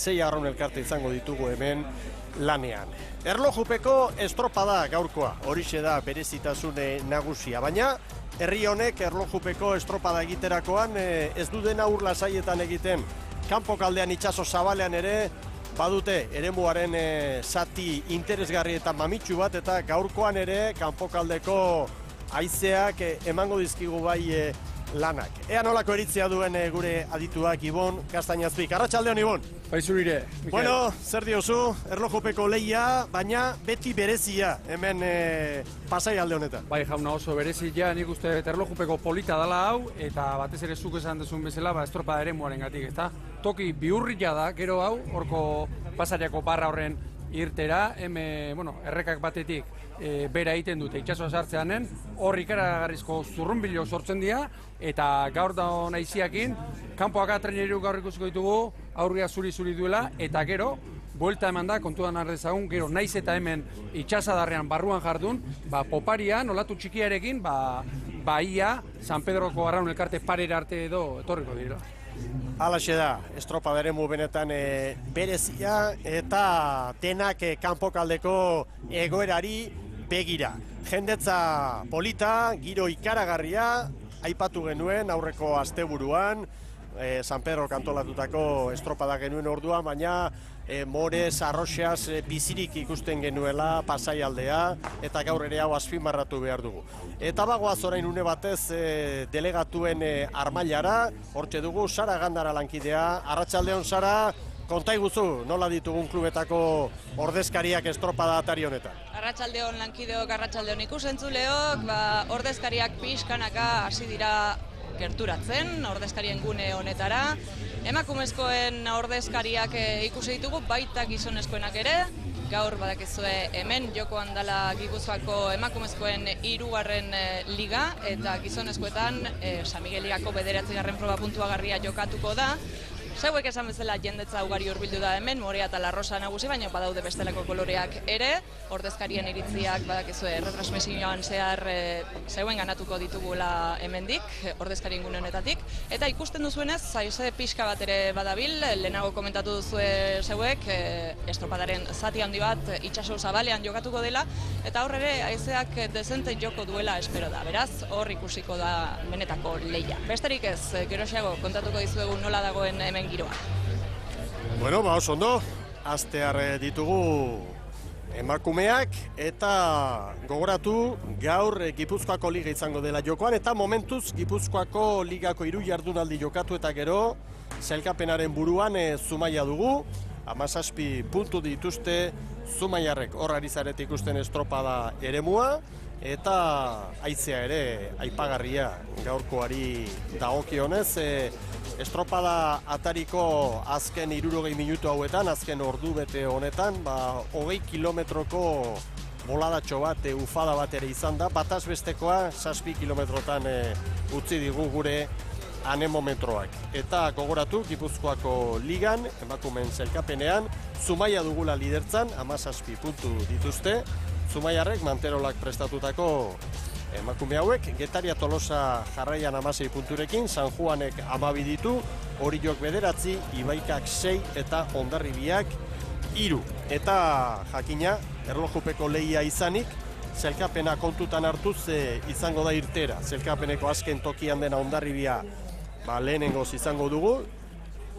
sei arraun elkarte izango ditugu hemen lanean. Erlojupeko estropada gaurkoa, horixe da berezitasune nagusia, baina herri honek erlojupeko estropada egiterakoan ez du dena ur lasaietan egiten. Kanpo kaldean itsaso zabalean ere badute eremuaren zati interesgarri eta mamitsu bat, eta gaurkoan ere kanpokaldeko haizeak emango dizkigu bai lanak. Ea nolako eritzea duen gure adituak Ibon Kastañazpik. Arratsaldeon Ibon. Baizurire, Mikel. Bueno, zer diozu, erlojupeko lehia, baina beti berezia hemen Pasai alde honetan. Bai jauna, oso berezia, nik uste erlojupeko polita dala hau, eta batez ere zuk esan duzun bezala, estropada eremuaren gatik, ezta? Toki bihurria da, gero hau, horko Pasaiako barra horren irtera, errekak batetik bera egiten dute itsasoa sartzeanen, hor ikaragarrizko zurrunbilo sortzen dira, eta gaur da naiziakin, kanpoak treneru gaur ikusiko ditugu, aurria zuri duela, eta gero, buelta eman da, kontuan ardezagun, gero naiz eta hemen itsasadarrean barruan jardun, poparian, olatu txikiarekin, ia San Pedroko arraun elkarte parera arte edo etorriko dira. Halaxe da, estropada eremu benetan berezia eta denak kanpokaldeko egoerari begira. Jendetza polita, giro ikaragarria, aipatu genuen aurreko asteburuan, San Pedro kantolatutako estropada genuen orduan, baina morez, arroxeaz bizirik ikusten genuela Pasai aldea, eta gaur ere hau azpimarratu behar dugu. Eta bagoaz orain une batez delegatuen armailara, hortxe dugu Sara Gandara lankidea. Arratsaldeon Sara, konta iguzu, nola ditugun klubetako ordezkariak estropada atari honetan? Arratsaldeon lankideok, arratsaldeon ikusentzuleok, ordezkariak pixkanaka hasi dira gerturatzen, ordezkarien gune honetara. Emakumezkoen ordezkariak ikusi ditugu, baita gizonezkoenak ere. Gaur badakizue hemen jokoan dela Gipuzkoako emakumezkoen 3. liga, eta gizonezkoetan San Migueligako 9. proba puntuagarria jokatuko da. Zeuek esan bezala jendetza ugari hurbildu da hemen, morea eta larrosa nagusi, baina badaude bestelako koloreak ere. Ordezkarien iritziak badakizue retransmisioan zehar zeuen ganatuko ditugula hemendik, ordezkarien gune honetatik. Eta ikusten duzuenez, zaize pixka bat ere badabil, lehenago komentatu duzue zeuek, estropadaren zati handi bat itsaso zabalean jokatuko dela, eta hor ere haizeak dezente joko duela espero da. Beraz, hor ikusiko da benetako lehia. Besterik ez, geroxeago kontatuko dizuegu nola dagoen hemen giroa. Bueno, oso ondo, astear ditugu emakumeak, eta gogoratu gaur Gipuzkoako liga izango dela jokoan, eta momentuz Gipuzkoako ligako 3 jardunaldi jokatu eta gero sailkapenaren buruan Zumaia dugu, 17 puntu dituzte Zumaiarrek, hor ari zarete ikusten estropada eremua, eta haizea ere aipagarria gaurkoari dagokionez. Estropada atariko azken 60 minutu hauetan, azken ordu bete honetan, 20 kilometroko boladatxo bat, ufada bat ere izan da, bataz bestekoa 7 kilometrotan utzi digu gure anemometroak. Eta gogoratu, Gipuzkoako ligan, emakumeen sailkapenean, Zumaia dugula lidertzan, 17 puntu dituzte, Zumaiarrek manterolak prestatutako emakume hauek, Getaria Tolosa jarraian 16 punturekin, San Juanek 12 ditu, Oriok 9, Ibaikak 6 eta Hondarribiak 3. Eta jakina, erlojupeko lehia izanik, zelkapena kontutan hartuz izango da irtera. Zelkapeneko azken tokian dena Hondarribia lehenengoz izango dugu,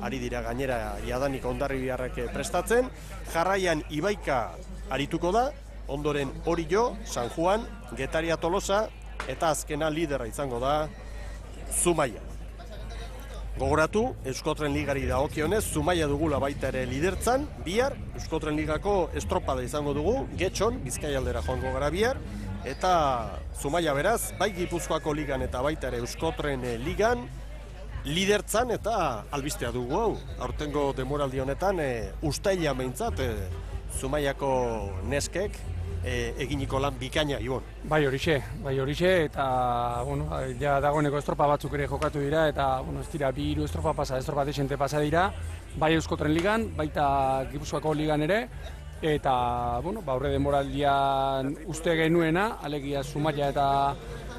ari dira gainera jadanik Hondarribiarrek prestatzen, jarraian Ibaika arituko da, ondoren Orio, San Juan, Getaria Tolosa, eta azkena lidera izango da Zumaia. Gogoratu, Euskotren Ligari dagokionez, Zumaia dugula baita ere lidertzan, bihar, Euskotren Ligako estropada izango dugu, Getxon, Bizkaialdera joango gara bihar, eta Zumaia beraz, bai Gipuzkoako ligan eta baita ere Euskotren Ligan, lidertzan eta albistea dugu hau. Aurtengo demoraldi honetan, ustaila meintzat, Zumaiako neskek, eginiko lan bikaina, Ibon. Bai horixe, eta ja dagoeneko estropa batzuk ere jokatu dira, eta ez dira 2 estropa desente pasa dira, bai Euskotren Ligan, baita Gipuzkoako Ligan ere, eta aurre demoraldian uste genuena, alegia Zumaia eta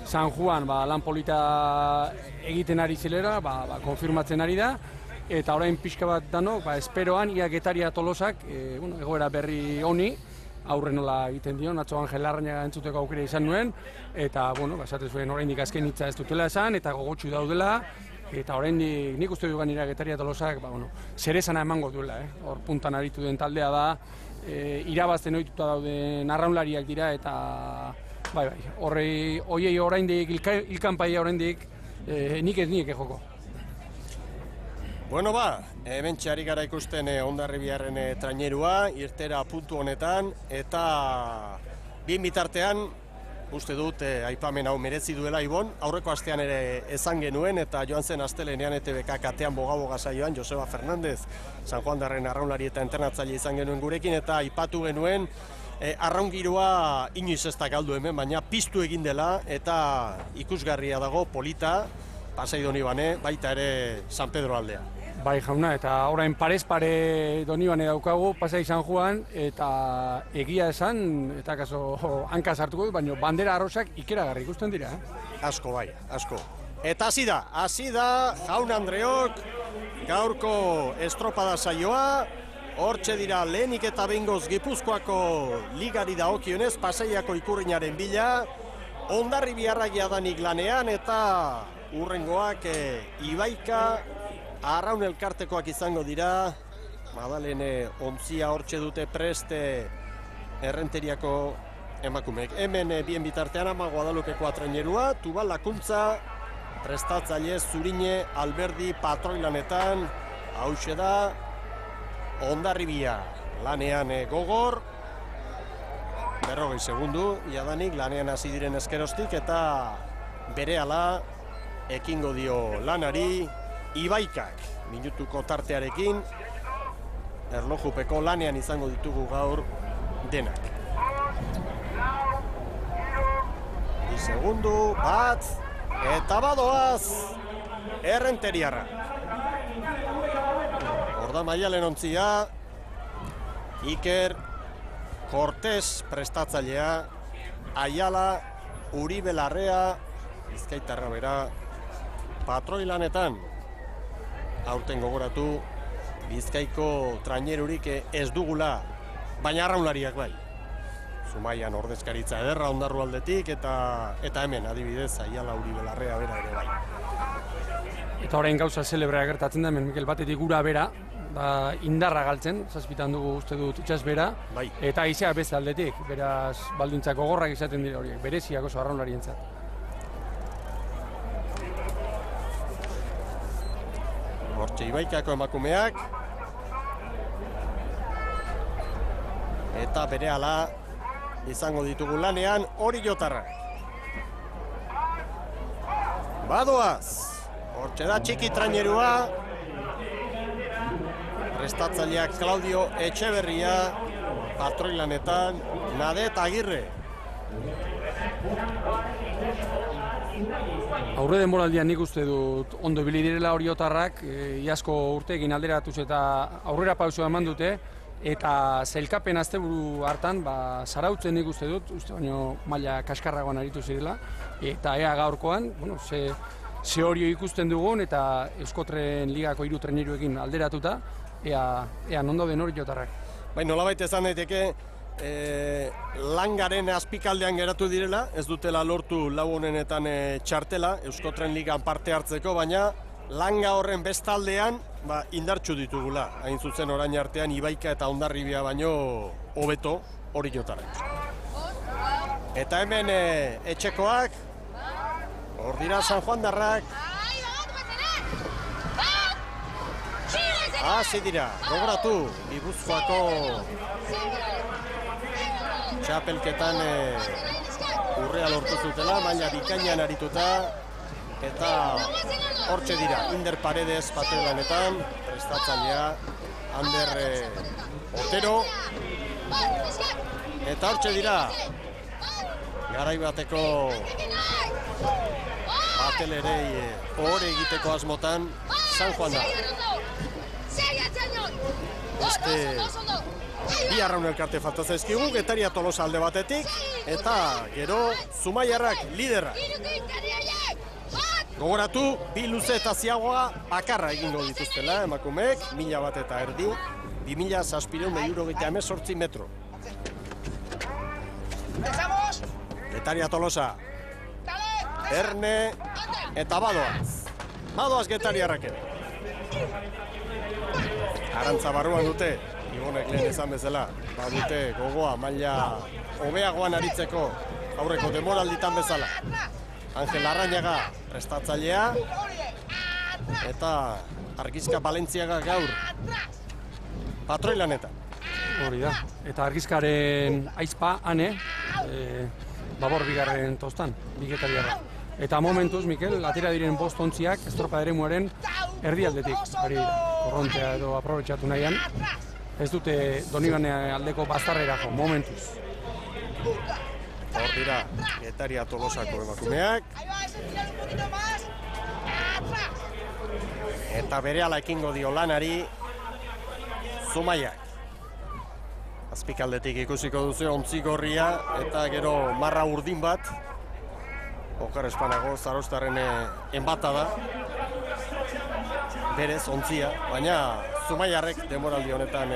San Juan lan polita egiten ari zelera, konfirmatzen ari da, eta orain pixka bat danok, esperoan, ia Getaria Tolosak, egoera berri honi, aurre nola egiten dio, Natxo Angel Larrañaga entzuteko aukera izan nuen, eta, esate zuen oraindik azken hitza ez dutela esan, eta gogotsu daudela, eta oraindik nik uste dugan ira Getaria Tolosak, zerezana emango duela, hor puntan aritu den taldea da, irabazten ohituta dauden arraunlariak dira, eta hoiei oraindik, ilkanpaia oraindik, nik ez nieke joko. Bueno hemen txari gara ikusten Hondarribiaren trainerua, irtera puntu honetan, eta bien bitartean, uste dut aipamen hau merezi duela Ibon, aurreko astean ere esan genuen, eta joan zen astelenean ETBK katean boga saioan, Joseba Fernandez, San Juan darren arraunlari eta internatzaile izan genuen gurekin, eta aipatu genuen, arraungiroa inoiz ez da galdu hemen, baina piztu egin dela, eta ikusgarria dago polita, Pasai Donibane, baita ere San Pedro aldea. Bai jauna, eta orain parez pare Donibane daukagu, Pasai San Juan, eta egia esan, eta kaso hanka sartuko du, baina bandera arrosak ikeragarri ikusten dira. Asko bai, asko. Eta hasi da, jaun Andreok, gaurko estropada saioa, hortxe dira lehenik eta behingoz Gipuzkoako ligari dagokionez, Pasaiako ikurrinaren bila, Hondarribiarrak jadanik lanean, eta urrengoak Ibaika, Arraun elkartekoak izango dira, Madalene ontzia hortxe dute preste errenteriako emakumeek. Hemen bien bitartean ama Guadalupeko trainerua, Tubal Lakuntza, prestatzaile Zurine Alberdi patroilanetan, hauxe da, Hondarribia lanean gogor, 40 segundu, jadanik lanean hasi diren eskerostik, eta berehala ekingo dio lanari, Ibaikak minutuko tartearekin, erlojupeko lanean izango ditugu gaur denak. 2 segundu, bat, eta badoaz, errenteriarra. Horda Maialen ontzia, Iker, Cortés prestatzailea, Ayala, Uribe Larrea, Bizkaitarra bera, patroilanetan, aurten gogoratu, Bizkaiko trainerurik ez dugula, baina arraunlariak bai. Zumaian ordezkaritza ederra Hondarru aldetik, eta hemen adibidez Ayala, Uribe Larrea bera ere bai. Eta orain gauza zelebrea gertatzen da, hemen Mikel batetik gura bera, indarra galtzen, zazpitan dugu uste dut itxas bera, bai. Eta haizea beste aldetik, beraz baldintzak gogorrak izaten dira horiek, bereziak oso arraunlarientzat. Hortxe Ibaikako emakumeak, eta berehala izango ditugu lanean hori jotarrak. Badoaz, hortxe da txiki trainerua, prestatzaileak Claudio Etxeberria, patroilanetan Nadet Agirre. Aurre denboraldian nik uste dut ondo ibili direla Oriotarrak, iazko urteekin alderatuz eta aurrera pausua eman dute, eta zailkapen asteburu hartan, zarautzen nik uste dut, baino maila kaskarragoan aritu zirela, eta ea gaurkoan, ze Orio ikusten dugun, eta Euskotren Ligako 3 traineruekin alderatuta, ea non dauden Oriotarrak. Bai, nolabait esan daiteke, langaren azpikaldean geratu direla, ez dutela lortu lau honenetan txartela, Euskotren Ligan parte hartzeko, baina langa horren bestaldean indartsu ditugula. Hain zuzen orain artean Ibaika eta Hondarribia baino hobeto hori jotarrak. Eta hemen etxekoak, hor dira San Juan darrak. Hasi dira, gogoratu, Gipuzkoako txapelketan urrea lortu zutela, baina bikainan arituta, eta hortxe dira, Inder Paredes patroilanetan, prestatzailea, Ander Otero, eta hortxe dira, garaibateko batelerei ohore egiteko asmotan, San Juan da. Bi arraun elkarte falta zaizkigu, Getaria Tolosa alde batetik, eta gero Zumaiarrak liderra. Gogoratu, bi luze eta ziagoa bakarra egingo dituztela emakumeek, 1.000 eta erdi, 2.618 metro. Getaria Tolosa, Erne eta Badoaz. Badoaz Getariarrak ere. Arantza barruan dute, Igonek lehen esan bezala, dute gogoa maila hobeagoan aritzeko aurreko demoralditan bezala. Angel Arrañaga prestatzailea eta Argizka Balentziaga gaur patroi lanetan. Hori da, eta Argizkaren aizpa, ane, babor bigarren tostan, Getariarra. Eta momentuz, Mikel, atera diren 5 ontziak estropa eremuaren erdialdetik. Hori korrontea edo aprobetxatu nahian. Ez dute Donibane aldeko baztarrera jo, momentuz. Hor dira, Getaria Tolosako emakumeak. Eta berehala ekingo dio lanari Zumaiak. Azpikaldetik ikusiko duzu ontzi gorria eta gero marra urdin bat. Oker espanago, Zarostarren enbata da. Berez, ontzia, baina Zumaiarrek demoraldi honetan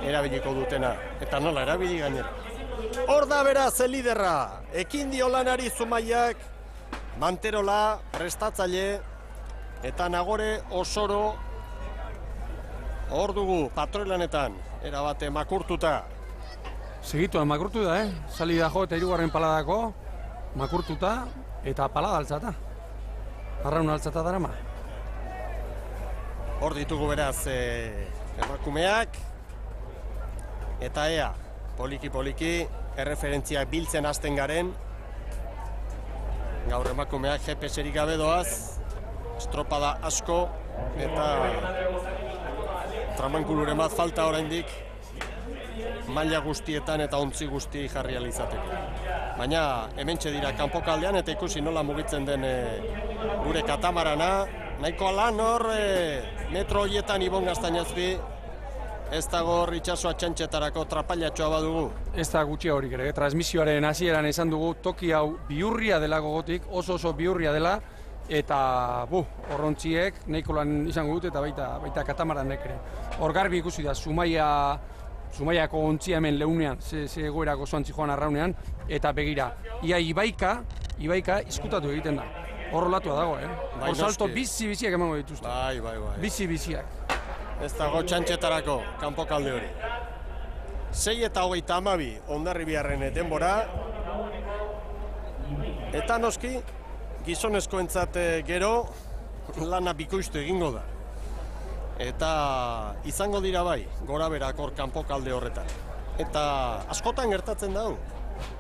erabiliko dutena. Eta nola erabili gainera. Hor da beraz, liderra. Ekin dio lanari Zumaiak, Manterola, prestatzaile, eta Nagore Osoro. Hor dugu, patroilanetan, erabate makurtuta. Segituan makurtu da, Salida jo eta 3. paladako, makurtuta eta palada altzata. Arraun altzata darama. Hor ditugu beraz emakumeak. Eta ea, poliki-poliki, erreferentziak biltzen hasten garen. Gaur emakumeak GPS-erik gabe doaz, estropada asko, eta tramankuluren bat falta oraindik maila guztietan eta ontzi guzti jarri alizateko. Baina hementxe dira kanpokaldean eta ikusi nola mugitzen den gure katamarana. Nahiko lan hor metro horietan Ibon Gaztainazpi, ez dago hor itxasoa txantxetarako trapailatxoa badugu. Ez da gutxi horik ere, transmisioaren hasieran esan dugu toki hau bihurria dela gogotik, oso bihurria dela, eta horrontziek nahiko lan izango dute eta baita katamaranek ere. Hor garbi ikusi da, Zumaiako ontzia hemen leunean, ze egoerako zoantzi joan arraunean, eta begira, ia Ibaika izkutatu egiten da. Hor olatua dago, Hor salto bizi-biziak emango dituzte. Bai. Bizi-biziak. Ez dago txantxetarako kanpokalde hori. 6 eta 32 Hondarribiarren denbora. Eta noski, gizonezkoentzat gero lana bikoiztu egingo da. Eta izango dira bai, gora berak hor kanpokalde horretan. Eta askotan gertatzen da.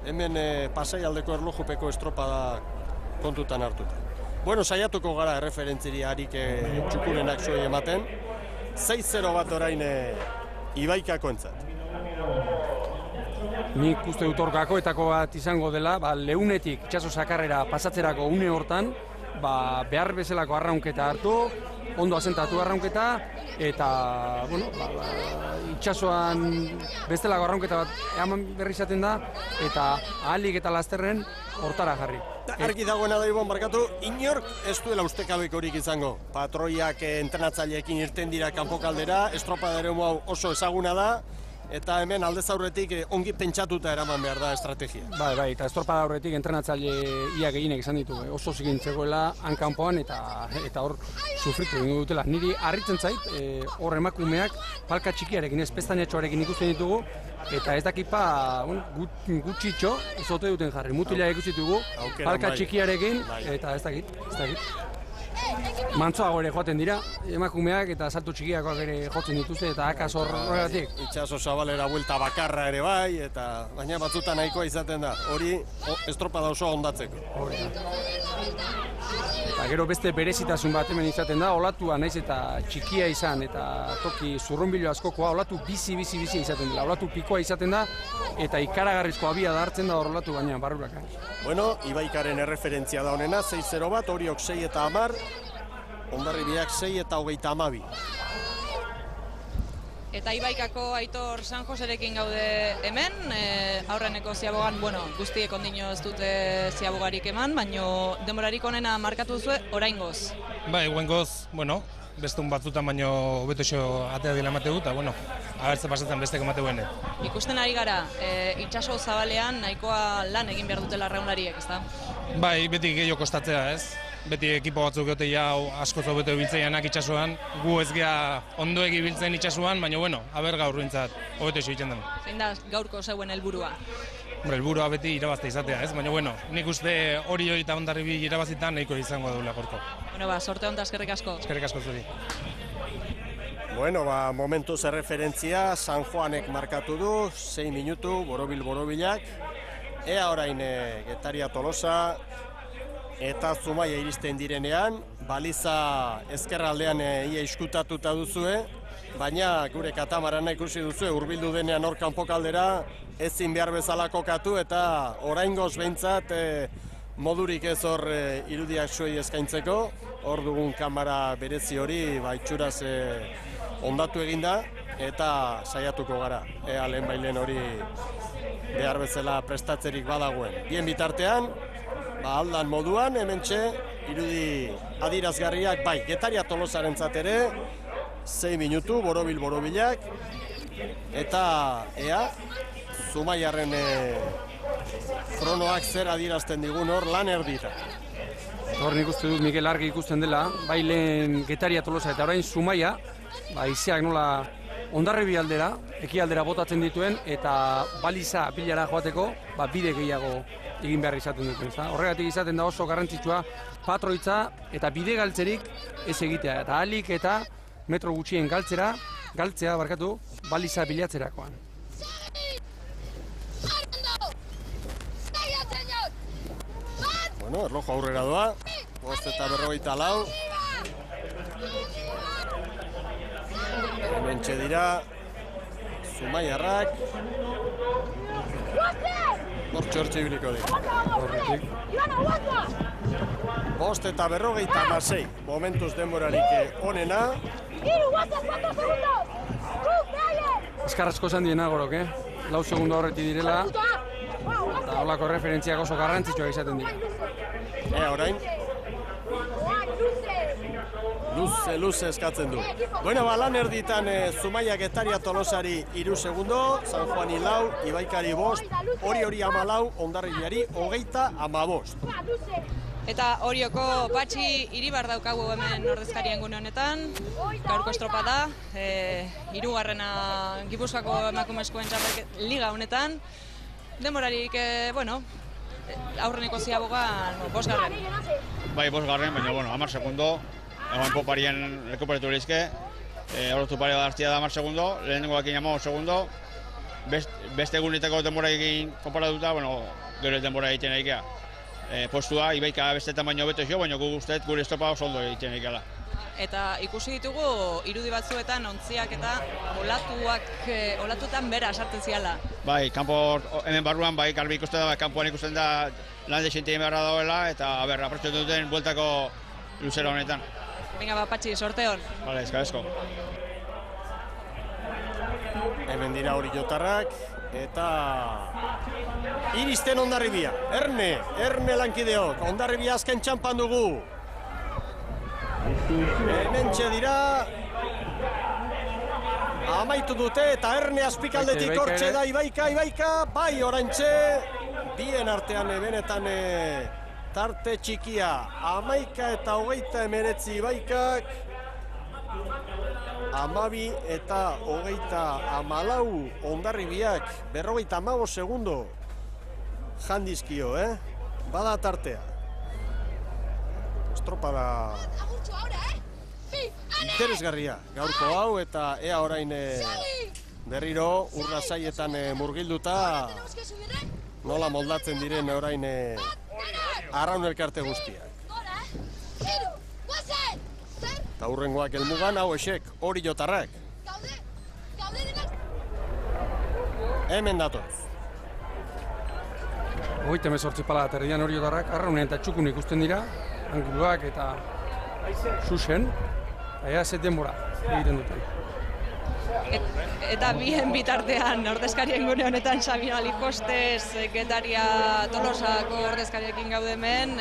Hemen Pasaialdeko erlojupeko estropada kontutan hartuta. Bueno, saiatuko gara erreferentziri harik txukurenak zuei ematen. 6-0 bat orain Ibaikakoentzat. Nik uste dut hor gakoetako bat izango dela, leunetik itxaso sakarrera pasatzerako une hortan, behar bezalako arraunketa hartu, ondo asentatu arraunketa, eta, itxasoan bestelako arraunketa bat eman berri izaten da, eta ahalik eta lasterren hortara jarri. Argi dagoena da Ibon, barkatu, inork ez duela ustekabek horik izango. Patroiak entrenatzaileekin irten dira kanpokaldera, estropada eremu hau oso ezaguna da, eta hemen aldez aurretik ongi pentsatuta eraman behar da estrategia. Bai, eta estropada aurretik entrenatzaile ia gehienek izan ditu, oso zigintzegoela hankanpoan eta hor sufritu egingo dutela. Niri harritzen zait, hor emakumeak palka txikiarekin, pestainatxoarekin ikusten ditugu, eta ez dakipa gutxitxo zote duten jarri. Mutila ikusi ditugu, palka txikiarekin, eta ez dakit. Mantzoago ere joaten dira, emakumeak eta salto txikiakoak ere jotzen dituzte eta akaz horregatik. Itxaso Zabalera buelta bakarra ere bai, baina batzutan nahikoa izaten da, hori estropada oso ondatzeko. Eta gero beste berezitasun bat hemen izaten da, olatua naiz eta txikia izan eta toki zurrunbilo askokoa, olatu bizi izaten dela, olatu pikoa izaten da eta ikaragarrizko abia da hartzen da hor olatu baina barrurak. Bueno, Ibaikaren erreferentzia da honena, 6-0 bat, horiok 6 eta 10, Hondarribiak 6 eta 32. Eta Ibaikako Aitor San Joserekin gaude hemen, aurreneko ziabogan, guztiek ondino ez dute ziabogarik eman, baino denborarik onena markatu zuen oraingoz. Bai, guengoz, beste batzutan baino hobetoxo atea dila emate dut, eta abertze pasatzen bestek emate guene. Ikusten ari gara, itsaso zabalean nahikoa lan egin behar dutela arraunlariek, ezta? Bai, beti gehiago kostatzea, ez? Beti ekipo batzuk gote jau askoz hobeto ibiltzeianak itsasoan, gu ez gea ondo ibiltzen itsasoan, baina aber gaur rintzat hobetoxo egiten den. Zein da gaurko zeuen helburua? Helburua beti irabazte izatea, ez? Baina nik uste hori eta Hondarribi irabazitan nahiko izango daula gorko. Sorte honta, eskerrik asko. Eskerrik asko zuri. Momentuz erreferentzia, San Juanek markatu du, 6 minutu, borobilak. Ea orain Getaria Tolosa eta Zumaia iristen direnean, baliza ezkerraldean ia iskutatuta duzue, baina gure katamarana ikusi duzue, hurbildu denean hor kanpokaldera, ezin behar bezala kokatu eta oraingoz behintzat modurik ez hor irudiak suei eskaintzeko, hor dugun kamera berezi hori itxuraz ondatu eginda eta saiatuko gara, ea lehen hori behar bezala prestatzerik badagoen. Bien bitartean, aldan moduan, hementxe, irudi adirazgarriak, Getaria Tolosarentzat ere, 6 minutu, borobilak, eta ea, Zumaiarren kronoak zer adirazten digun hor lan erdita. Hor nik uste dut Mikel argi ikusten dela, lehen Getaria Tolosa eta orain Zumaia, izeak nola Hondarribi aldera, ekialdera botatzen dituen, eta baliza pilara joateko, bide gehiago egin behar izaten duten. Horregatik izaten da oso garrantzitsua patroitza eta bide galtzerik ez egitea. Eta ahalik eta metro gutxien galtzea, baliza bilatzerakoan. Erlojo aurrera doa, 5:54. Hementxe dira, Zumaiarrak. Hortxe ibiliko dira. 5:56. Momentuz denborarik onena. Eskarrazko esan diena gorok, 4 segundo horretik direla. Eta holako referentziak oso garrantzitsuak izaten dira. Orain. Luze eskatzen du. Lan erditan Zumaia Getaria Tolosari 3 segundo, San Juani 4, Ibaikari 5, hori 14, Hondarribiari 35. Eta Orioko Patxi Iribar daukagu hemen ordezkarien gune honetan, gaurko estropa da, 3. Gipuzkoako emakumezkoen liga honetan. Denborarik, aurreneko ziabogan 5. Bai, 5, baina, 10 segundo. Egon poparien rekuperetu leizke. Horretu pare bat hartzia da 10 segundo. Lehenengo ekin 15 segundo. Beste egunetako denbora egin konparatuta, gero denbora egiten egikea. Postua, Ibaika bestetan baino beto jo, baina gu guztet gure estopa oso ondo egiten egikela. Eta ikusi ditugu irudi batzuetan ontziak eta olatutan bera sartzen ziala. Bai, hemen barruan, garbi ikusten da, kanpoan ikusten da lan desentien beharra dagoela, eta aprotxatu duten bueltako luzera honetan. Venga, Patxi, sorte hon. Bale, eskarezko. Hemen dira hori jotarrak, eta iristen Hondarribia. Erne lankideok, Hondarribia azken txampan dugu. Hementxe dira, amaitu dute eta Erne azpikaldetik hortxe da Ibaika, bai oraintxe, bien artean benetan tarte txikia, 11 eta 29 Ibaikak, 12 eta 34 Hondarribiak, 55 segundo jandizkio, bada tartea. Estropada interesgarria gaurko hau eta ea orain berriro urrasaietan murgilduta nola moldatzen diren orain arraun elkarte guztiak. Eta hurrengoak helmugan hau esek hori jotarrak. Hemen datoz. 38 pala aterdian hori jotarrak, arraunean eta txukun ikusten dira, anguluak eta susen, eta zet denbora egiten duten. Eta bien bitartean ordezkarien gune honetan Sabino Alikostez, Getaria Tolosako ordezkariekin gaude hemen.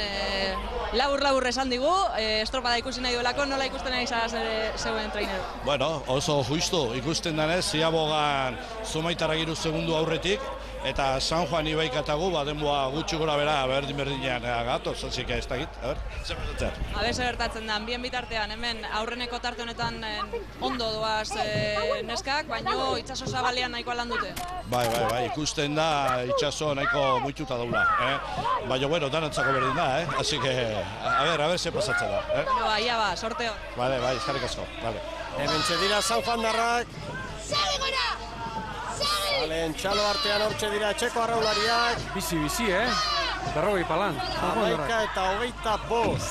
Labur esan digu, estropada ikusi nahi duelako, nola ikusten nahi zara zeuen traineru? Bueno, oso justu, ikusten denez, Ziabogan Zumaitarra giru segundu aurretik, eta San Juan ibaikatagu, denboa gutxi gora bera, berdin-berdinean gatoz, zik ez dakit, zer bertatzen? Zer gertatzen da, bien bitartean, hemen aurreneko tarte honetan ondo doaz neskak, baino itxaso zabalean nahiko lan dute. Bai, ikusten da itxaso nahiko muituta daula, baina, bueno, danantzako berdin da, así que, a ver, ze pasatzen da. Ia ba, sorteo. Bai, eskerrik asko, bai. Hemen txedira Sanjuandarrak. Salen txalo artean hortxe dira etxeko arraulariak. Bizi, berrogei palan. 11:25.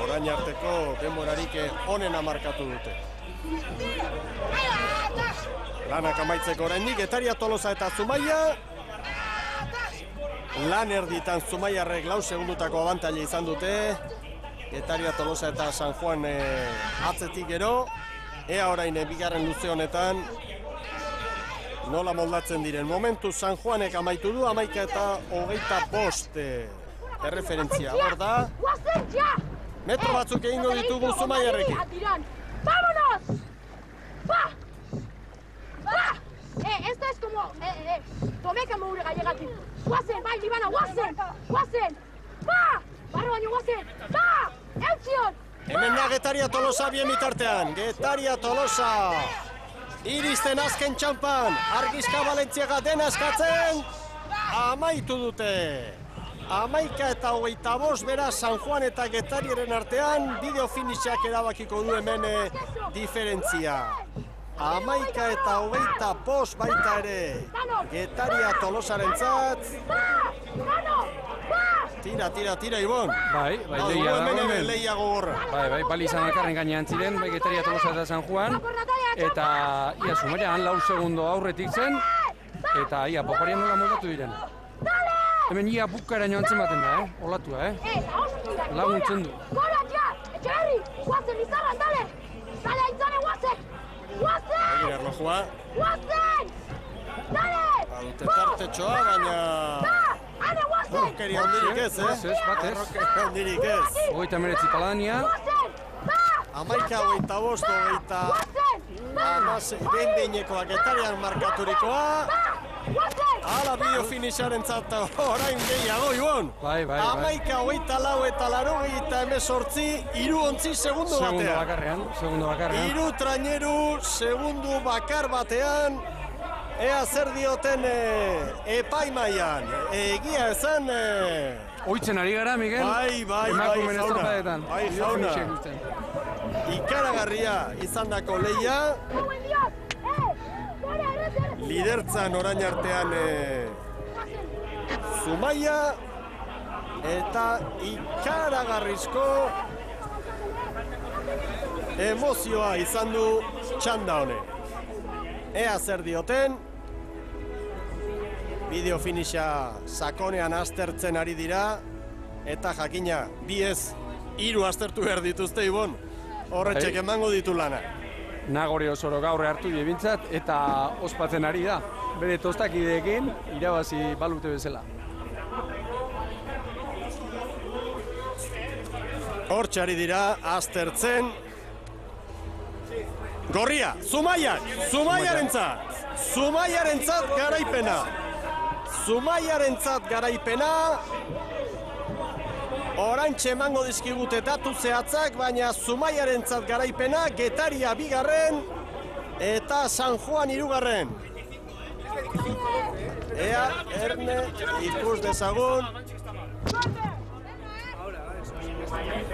Orain arteko denborarik onena markatu dute. Lanak amaitzeko oraindik Getaria Tolosa eta Zumaia. Lan erditan Zumaiarrek 4 segundutako abantaila izan dute. Getaria Tolosa eta San Juan atzetik gero. Ea orain bigarren luze honetan nola moldatzen diren. Momentu San Juanek amaitu du, 11:25 erreferentzia. Hor da, metro batzuk egingo ditugu Zumaiarrekin. ¡Vámonos! ¡Va! Esto es como... Tomé como un gallegatik. Guazen, bai, Libana, guazen! ¡Va! Barro baino guazen! ¡Va! Eutzion! Hemen da Getaria Tolosa bien bitartean. Getaria Tolosa. Iristen azken txampan. Argizka Valentziaga dena eskatzen. Amaitu dute. 11:25 bera San Juan eta Getariaren artean. Bideo finishak erabakiko du hemen diferentzia. 11:25 baita ere. Getaria Tolosarentzat. Tira, Ibon. Bai, lehia dago hemen. Lehia gogorra. Bai, bali izan elkarren gainean ziren, bai Getaria Tolosa eta San Juan. Eta ia Zumaian 4 segundo aurretik zen, eta ia poparian nola moldatu diren. Hemen ia bukaraino antzematen da, olatua, laguntzen du. Etxeberri, guazen, Lizarran, dale! Dale, Aitzane, guazen! Egin erlojua. Guazen! Dale! Badute tartetxoa, baina... Errokeria handirik ez, Ez, batez. Errokeria handirik ez. 39 paladania. 11:25 behin-behinekoa Getarian markaturikoa. Hala bideo finisharen zata orain gehiago, Ibon. Bai. 11:24 eta 88 3 segundu batean. Segundo bakarrean. 3 traineru segundu bakar batean. Ea zer dioten epaimaian. Egia esan... Oitzen ari gara, Miguel. Bai, emakumeen jauna. estropadetan. Bai, jauna. Ikaragarria izandako lehia. Lidertzan orain artean Zumaia. Eta ikaragarrizko emozioa izan du txanda honek. Ea zer dioten. Bideo finisha sakonean aztertzen ari dira. Eta jakina, 3 aztertu behar dituzte, Ibon. Horretxek emango ditu lana. Nagore Osoro gaur hartu dibintzat eta ospatzen ari da. Bere tostakideekin irabazi balute bezala. Hortxe ari dira aztertzen. Gorria, Zumaiarentzat garaipena. Orantxe emango dizkigute datu zehatzak, baina Zumaiarentzat garaipena, Getaria 2. eta San Juan 3. Ea, erne, ikus dezagun.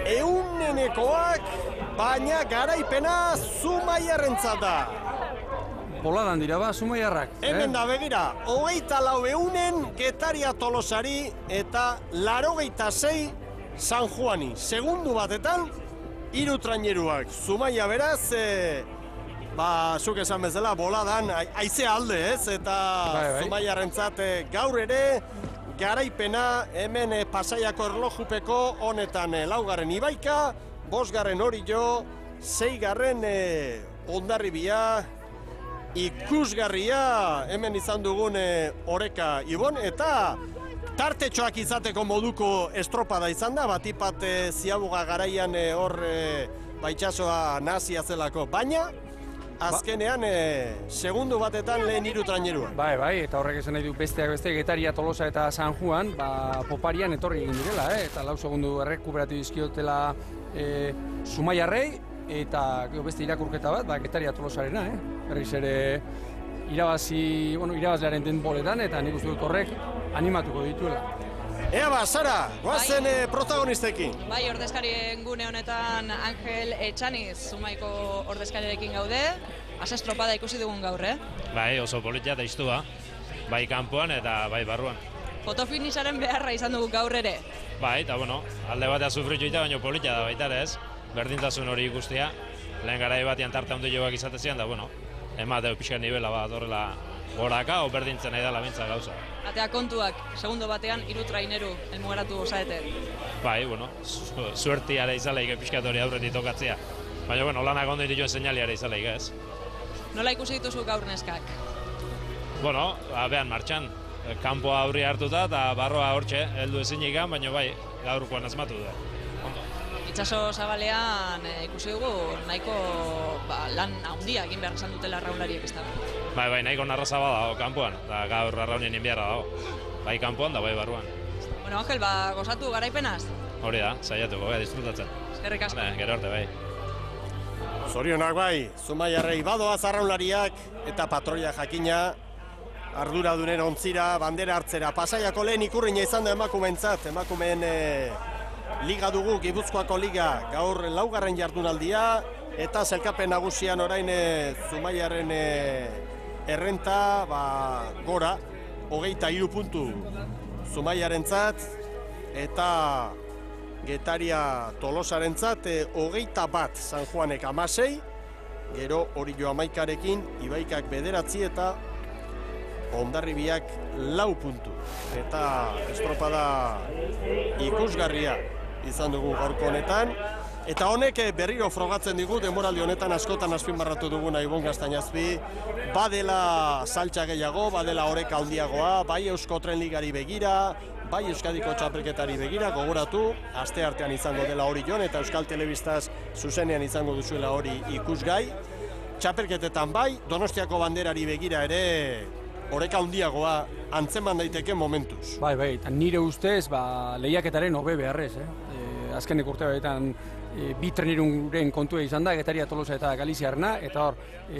Eunenekoak, baina garaipena Zumaiarentzat da. Boladan dira ba, Zumaiarrak. Hemen da begira, 24 eunen Getaria Tolosari eta 86 San Juani. Segundu batetan, 3 traineruak. Zumaia beraz, zuk esan bezala, boladan, haizea alde ez, eta Zumaiarrentzat gaur ere, garaipena hemen Pasaiako erlojupeko honetan 4. Ibaika, 5. Orio, 6. Hondarribia, ikusgarria, hemen izan dugun Oreka Ibon, eta tartetxoak izateko moduko estropada izan da, batipat Ziabuga garaian hor baitxasoa nazia zelako, baina azkenean segundu batetan lehen hiru trainerua. Bai, eta horrek esan nahi du besteak beste Getaria, Tolosa eta San Juan, poparian etorri egin direla, eta 4 segundu errekuperatu dizkiotela Zumaiarrei, eta beste irakurketa bat, Getaria Tolosarena, berriz ere irabazlearen denboletan, eta nik uste dut horrek animatuko dituela. Ea ba, Sara, goazen protagonistekin. Bai, ordezkarien gune honetan Angel Etxaniz Zumaiko ordezkariarekin gaude. Estropada ikusi dugun gaur, Bai, oso politia eta iztua. Bai kanpoan eta bai barruan. Fotofinisharen beharra izan dugu gaur ere. Bai, eta alde batea sufritu ita, baina politia da baita ere ez. Berdintasun hori ikustia. Lehen garai batean tarte handi joak izatezian, da emateu pixka nivela bat horrela goraka, o berdintzen nahi dela bintza gauza. Atea kontuak, segundo batean 3 traineru elmugaratu osaete. Bai, suertiara izaleik pixkat hori aurretik tokatzea. Baina, lanak ondo dituen seinaliara izaleik ez. Nola ikusi dituzu gaur neskak? Behan martxan. Kanpoa aurri hartuta eta barroa hortxe, heldu ezinikan, baina bai, gaurkoan asmatu da. Itxaso zabalean ikusi dugu nahiko lan handia egin behar izan dutela arraunlariek ez da. Bai, nahiko narrazaba dago kanpoan, eta gaur arraunien inbiarra dago. Bai kanpoan da bai barruan. Bueno, Angel, gozatu garaipenaz? Hori da, saiatuko, disfrutatzen. Eskerrik asko. Gero arte, bai. Zorionak bai, Zumaiarrei badoaz arraunlariak eta patroia jakina, arduradunen ontzira, bandera hartzera. Pasaiako lehen ikurrina izan da emakumeentzat, emakumeen liga dugu, Gipuzkoako liga, gaur 4. jardunaldia, eta zelkapen nagusian orain Zumaiarren errenta gora, 23 puntu Zumaiarrentzat, eta Getaria Tolosarentzat 21 San Juanek 16, gero Orillo 11karekin, Ibaikak 9 eta Hondarribiak 4 puntu. Eta estropada ikusgarria izan dugu gaurko honetan. Eta honek berriro frogatzen digu, denboraldi honetan askotan azpimarratu duguna Ibon Gaztainazpi, badela saltxa gehiago, badela oreka handiagoa, bai Eusko Tren Ligari begira, bai Euskadiko txapelketari begira, gogoratu, aste artean izango dela hori jon, eta Euskal Telebistaz zuzenean izango duzuela hori ikusgai. Txapelketetan bai, Donostiako banderari begira ere, oreka handiagoa antzeman daiteke momentuz. Bai, eta nire ustez, lehiaketaren hobe beharrez, azkenek urte horretan 2 treneruren kontua izan da, Getaria, Tolosa eta Galiziarna, eta hor,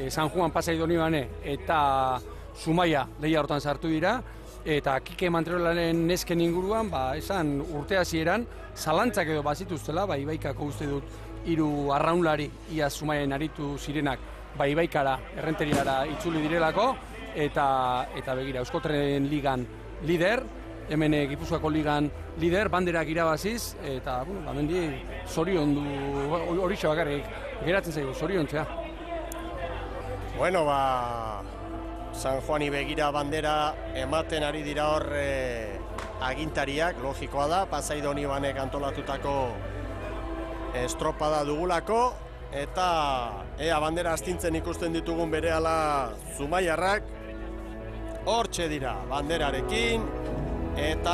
San Juan Pasai Donibane eta Zumaia lehia hortan sartu dira, eta Kike Manterolaren nesken inguruan, esan urte hasieran zalantzak edo bazituztela, Ibaikako uste dut 3 arraunlari ia Zumaian aritu zirenak, Ibaikara, errenteriara itzuli direlako, eta begira, Eusko Tren Ligan lider, hemen Gipuzkoako Ligan lider, banderak irabaziz, eta, hemendi zorion du, hori bakarrik geratzen zaigu, zoriontzea. Bueno, San Juani begira bandera ematen ari dira hor agintariak, logikoa da, Pasai Donibanek antolatutako estropada dugulako, eta ea bandera astintzen ikusten ditugun berehala Zumaiarrak, hortxe dira banderarekin, eta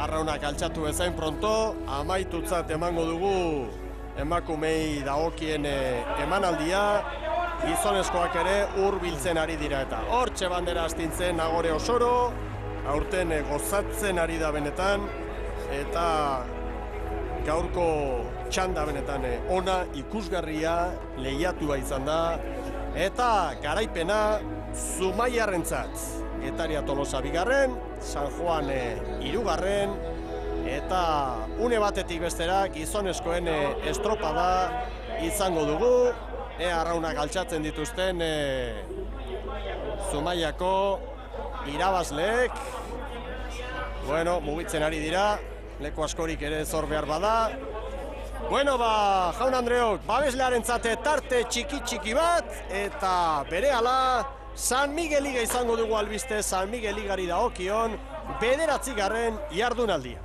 arraunak altxatu bezain pronto, amaitutzat emango dugu emakumei dagokien emanaldia, gizonezkoak ere hurbiltzen ari dira eta hortxe bandera astintzen Nagore osoro, aurten gozatzen ari da benetan, eta gaurko txanda benetan ona, ikusgarria, lehiatua izan da, eta garaipena Zumaiarrentzat. Getaria Tolosa 2, San Juan 3, eta une batetik bestera gizonezkoen estropada izango dugu, arraunak altxatzen dituzten Zumaiako irabazleek, mugitzen ari dira, leku askorik ere zor behar bada. Jaun Andreok, babeslearentzat tarte txiki bat, eta berehala San Miguel Liga izango dugu albiste, San Miguel Ligari dagokion 9. jardunaldia.